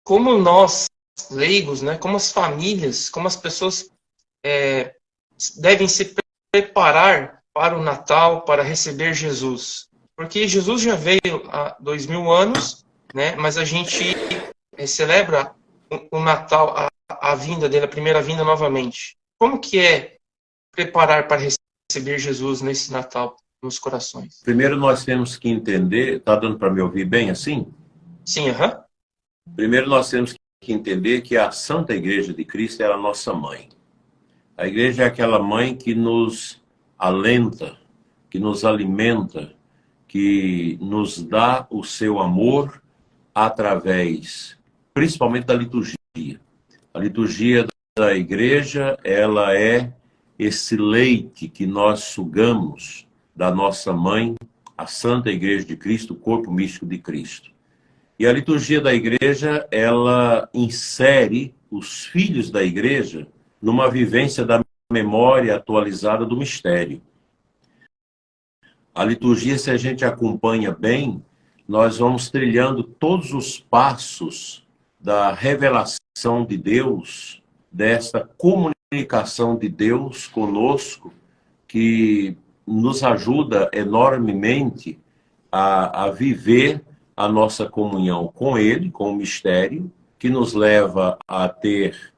como nós, leigos, né, como as famílias, como as pessoas devem se preparar para o Natal, para receber Jesus. Porque Jesus já veio há 2000 anos, né, mas a gente celebra o Natal, a vinda dele, a primeira vinda novamente. Como que é preparar para receber Jesus nesse Natal nos corações? Primeiro nós temos que entender, está dando para me ouvir bem assim? Sim, aham. Primeiro nós temos que entender que a Santa Igreja de Cristo é a nossa mãe. A igreja é aquela mãe que nos alenta, que nos alimenta, que nos dá o seu amor através, principalmente da liturgia. A liturgia da igreja, ela é esse leite que nós sugamos da nossa mãe, a Santa Igreja de Cristo, o corpo místico de Cristo. E a liturgia da igreja, ela insere os filhos da igreja numa vivência da memória atualizada do mistério. A liturgia, se a gente acompanha bem, nós vamos trilhando todos os passos da revelação de Deus, desta comunicação de Deus conosco, que nos ajuda enormemente a viver a nossa comunhão com Ele, com o mistério, que nos leva a ter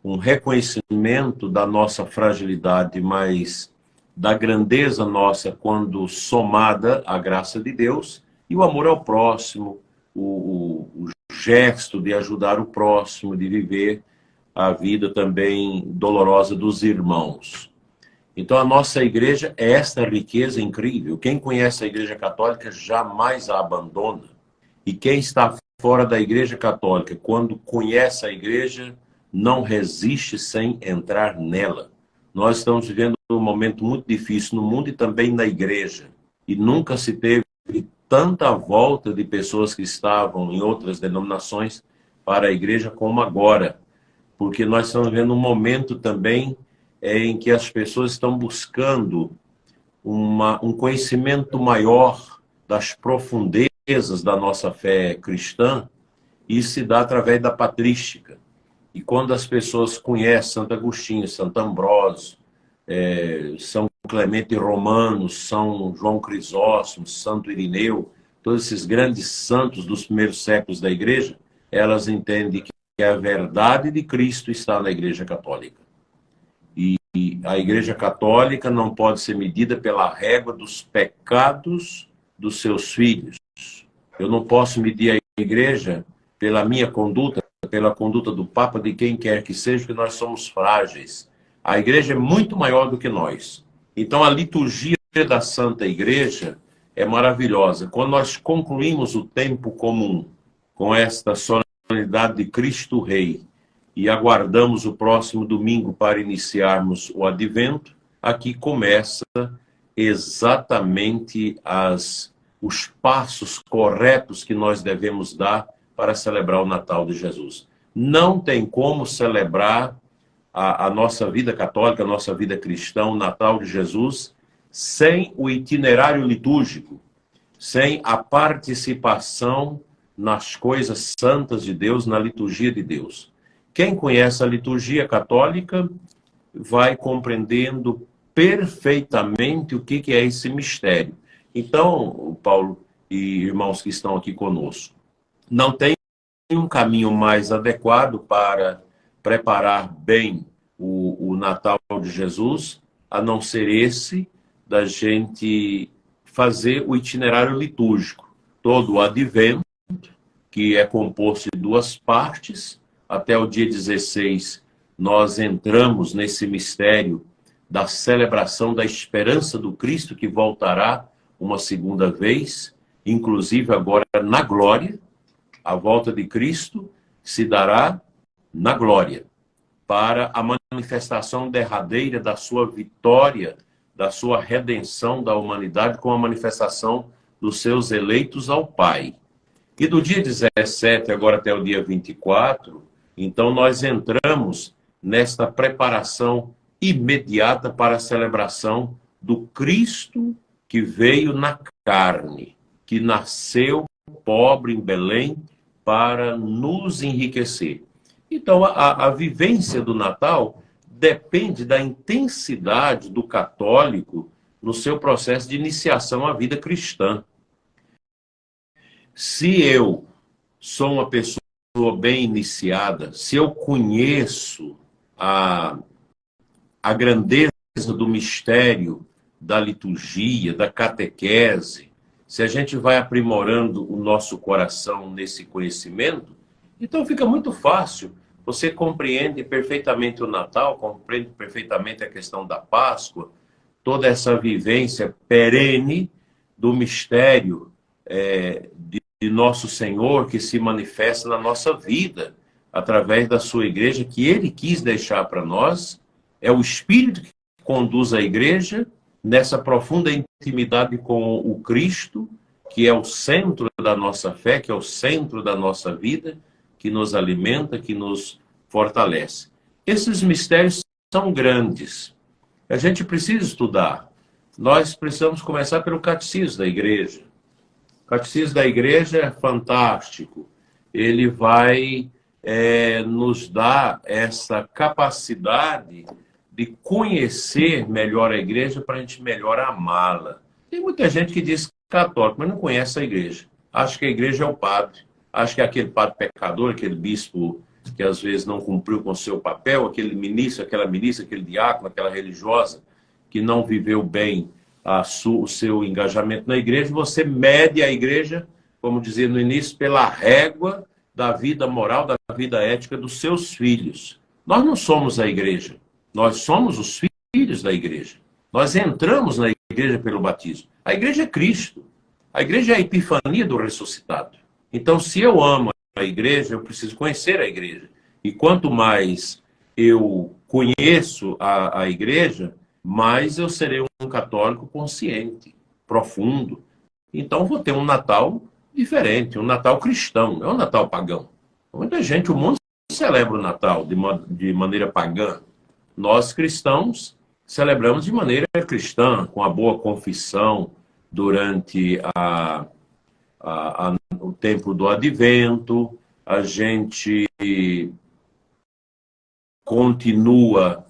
um reconhecimento da nossa fragilidade, mas da grandeza nossa quando somada à graça de Deus, e o amor ao próximo, o gesto de ajudar o próximo, de viver a vida também dolorosa dos irmãos. Então a nossa igreja é esta riqueza incrível. Quem conhece a Igreja Católica jamais a abandona. E quem está fora da Igreja Católica, quando conhece a igreja, não resiste sem entrar nela. Nós estamos vivendo um momento muito difícil no mundo e também na igreja. E nunca se teve tanta volta de pessoas que estavam em outras denominações para a igreja como agora. Porque nós estamos vivendo um momento também em que as pessoas estão buscando um conhecimento maior das profundezas da nossa fé cristã, e se dá através da patrística. E quando as pessoas conhecem Santo Agostinho, Santo Ambrósio, São Clemente Romano, São João Crisóstomo, Santo Irineu, todos esses grandes santos dos primeiros séculos da igreja, elas entendem que a verdade de Cristo está na Igreja Católica. E a Igreja Católica não pode ser medida pela régua dos pecados dos seus filhos. Eu não posso medir a igreja pela minha conduta, pela conduta do Papa, de quem quer que seja, porque nós somos frágeis. A igreja é muito maior do que nós. Então a liturgia da Santa Igreja é maravilhosa. Quando nós concluímos o tempo comum com esta solenidade de Cristo Rei e aguardamos o próximo domingo para iniciarmos o Advento, aqui começa exatamente os passos corretos que nós devemos dar para celebrar o Natal de Jesus. Não tem como celebrar a nossa vida católica, a nossa vida cristã, o Natal de Jesus, sem o itinerário litúrgico, sem a participação nas coisas santas de Deus, na liturgia de Deus. Quem conhece a liturgia católica vai compreendendo perfeitamente o que é esse mistério. Então, Paulo e irmãos que estão aqui conosco, não tem um caminho mais adequado para preparar bem o Natal de Jesus, a não ser esse da gente fazer o itinerário litúrgico. Todo o Advento, que é composto de duas partes, até o dia 16 nós entramos nesse mistério da celebração da esperança do Cristo que voltará uma segunda vez, inclusive agora na glória. A volta de Cristo se dará na glória, para a manifestação derradeira da sua vitória, da sua redenção da humanidade, com a manifestação dos seus eleitos ao Pai. E do dia 17 agora até o dia 24, então nós entramos nesta preparação imediata para a celebração do Cristo que veio na carne, que nasceu pobre em Belém, para nos enriquecer. Então, a vivência do Natal depende da intensidade do católico no seu processo de iniciação à vida cristã. Se eu sou uma pessoa bem iniciada, se eu conheço a grandeza do mistério, da liturgia, da catequese, se a gente vai aprimorando o nosso coração nesse conhecimento, então fica muito fácil. Você compreende perfeitamente o Natal, compreende perfeitamente a questão da Páscoa, toda essa vivência perene do mistério de nosso Senhor que se manifesta na nossa vida, através da sua igreja, que ele quis deixar para nós. É o Espírito que conduz a igreja nessa profunda intimidade com o Cristo, que é o centro da nossa fé, que é o centro da nossa vida, que nos alimenta, que nos fortalece. Esses mistérios são grandes. A gente precisa estudar. Nós precisamos começar pelo catecismo da igreja. O catecismo da igreja é fantástico. Ele vai nos dar essa capacidade de conhecer melhor a igreja para a gente melhor amá-la. Tem muita gente que diz católico, mas não conhece a igreja. Acha que a igreja é o padre. Acha que é aquele padre pecador, aquele bispo que às vezes não cumpriu com o seu papel, aquele ministro, aquela ministra, aquele diácono, aquela religiosa que não viveu bem o seu engajamento na igreja. Você mede a igreja, como dizia no início, pela régua da vida moral, da vida ética dos seus filhos. Nós não somos a igreja. Nós somos os filhos da igreja. Nós entramos na igreja pelo batismo. A igreja é Cristo. A igreja é a epifania do ressuscitado. Então, se eu amo a igreja, eu preciso conhecer a igreja. E quanto mais eu conheço a igreja, mais eu serei um católico consciente, profundo. Então, vou ter um Natal diferente, um Natal cristão, não é um Natal pagão. Muita gente, o mundo celebra o Natal de maneira pagã. Nós, cristãos, celebramos de maneira cristã, com a boa confissão durante o tempo do Advento. A gente continua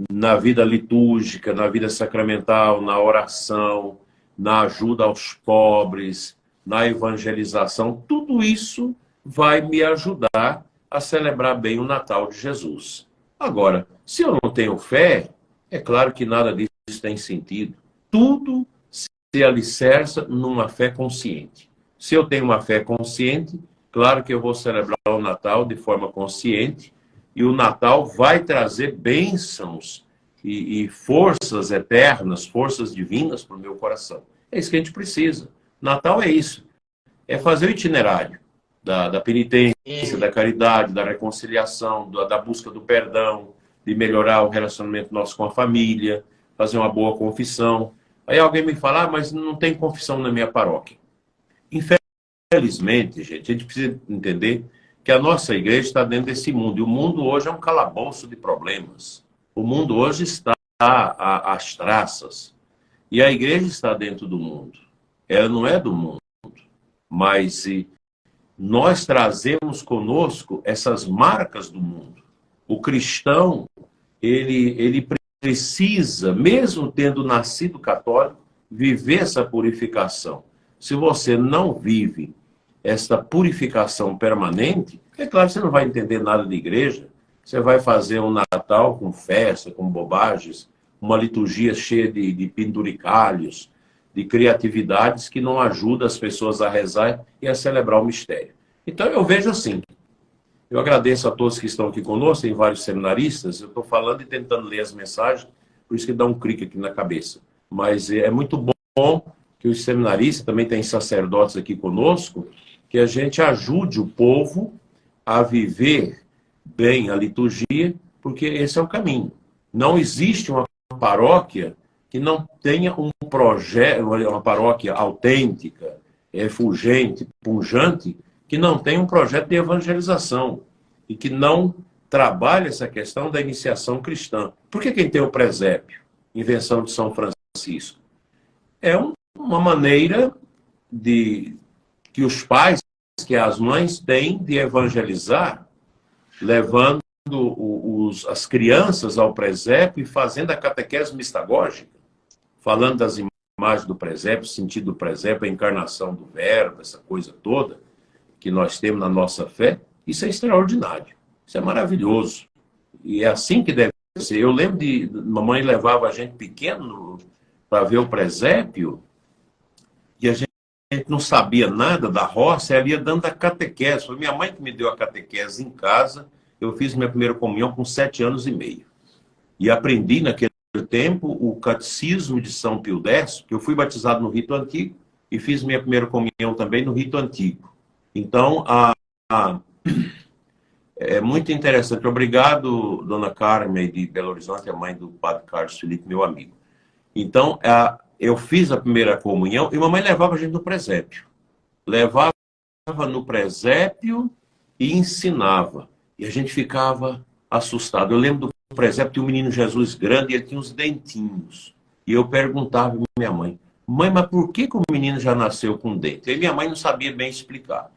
na vida litúrgica, na vida sacramental, na oração, na ajuda aos pobres, na evangelização. Tudo isso vai me ajudar a celebrar bem o Natal de Jesus. Agora, se eu não tenho fé, é claro que nada disso tem sentido. Tudo se alicerça numa fé consciente. Se eu tenho uma fé consciente, claro que eu vou celebrar o Natal de forma consciente, e o Natal vai trazer bênçãos e forças eternas, forças divinas para o meu coração. É isso que a gente precisa. Natal é isso. É fazer o itinerário da penitência, da caridade, da reconciliação, da busca do perdão, de melhorar o relacionamento nosso com a família, fazer uma boa confissão. Aí alguém me fala, mas não tem confissão na minha paróquia. Infelizmente, gente, a gente precisa entender que a nossa igreja está dentro desse mundo. E o mundo hoje é um calabouço de problemas. O mundo hoje está às traças. E a igreja está dentro do mundo. Ela não é do mundo. Mas nós trazemos conosco essas marcas do mundo. O cristão, ele precisa, mesmo tendo nascido católico, viver essa purificação. Se você não vive esta purificação permanente, é claro que você não vai entender nada de igreja. Você vai fazer um Natal com festa, com bobagens, uma liturgia cheia de penduricalhos, de criatividades que não ajudam as pessoas a rezar e a celebrar o mistério. Então eu vejo assim. Eu agradeço a todos que estão aqui conosco, tem vários seminaristas. Eu estou falando e tentando ler as mensagens, por isso que dá um clique aqui na cabeça. Mas é muito bom que os seminaristas, também tem sacerdotes aqui conosco, que a gente ajude o povo a viver bem a liturgia, porque esse é o caminho. Não existe uma paróquia que não tenha um projeto, uma paróquia autêntica, efulgente, pujante, que não tenha um projeto de evangelização e que não trabalhe essa questão da iniciação cristã. Por que quem tem o presépio, invenção de São Francisco? É uma maneira de que os pais que as mães têm de evangelizar, levando as crianças ao presépio e fazendo a catequese mistagógica, falando das imagens do presépio, o sentido do presépio, a encarnação do verbo, essa coisa toda que nós temos na nossa fé. Isso é extraordinário, isso é maravilhoso. E é assim que deve ser. Eu lembro de mamãe levava a gente pequeno para ver o presépio, e a gente não sabia nada da roça, ela ia dando a catequese. Foi minha mãe que me deu a catequese em casa. Eu fiz minha primeira comunhão com 7 anos e meio. E aprendi naquele tempo o catecismo de São Pio X, que eu fui batizado no rito antigo e fiz minha primeira comunhão também no rito antigo. Então, é muito interessante. Obrigado, dona Carmen de Belo Horizonte, a mãe do padre Carlos Felipe, meu amigo. Então, eu fiz a primeira comunhão e mamãe levava a gente no presépio. Levava no presépio e ensinava. E a gente ficava assustado. Eu lembro do presépio, tinha um menino Jesus grande e ele tinha uns dentinhos. E eu perguntava à minha mãe, mãe, mas por que o menino já nasceu com dente? E minha mãe não sabia bem explicar.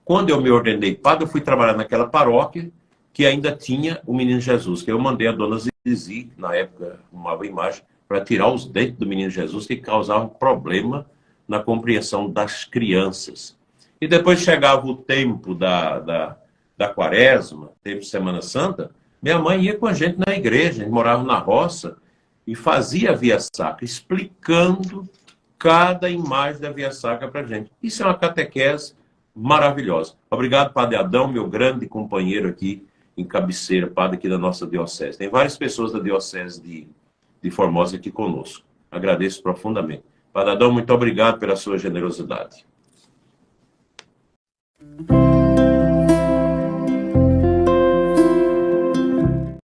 Quando eu me ordenei padre, eu fui trabalhar naquela paróquia que ainda tinha o menino Jesus, que eu mandei a dona Zizi, na época, uma imagem, para tirar os dentes do menino Jesus, que causavam problema na compreensão das crianças. E depois chegava o tempo da quaresma, tempo de Semana Santa, minha mãe ia com a gente na igreja, a gente morava na roça, e fazia a Via Sacra, explicando cada imagem da Via Sacra para a gente. Isso é uma catequese maravilhosa. Obrigado, Padre Adão, meu grande companheiro aqui em cabeceira, padre aqui da nossa diocese. Tem várias pessoas da diocese de Formosa aqui conosco. Agradeço profundamente. Padre Adão, muito obrigado pela sua generosidade.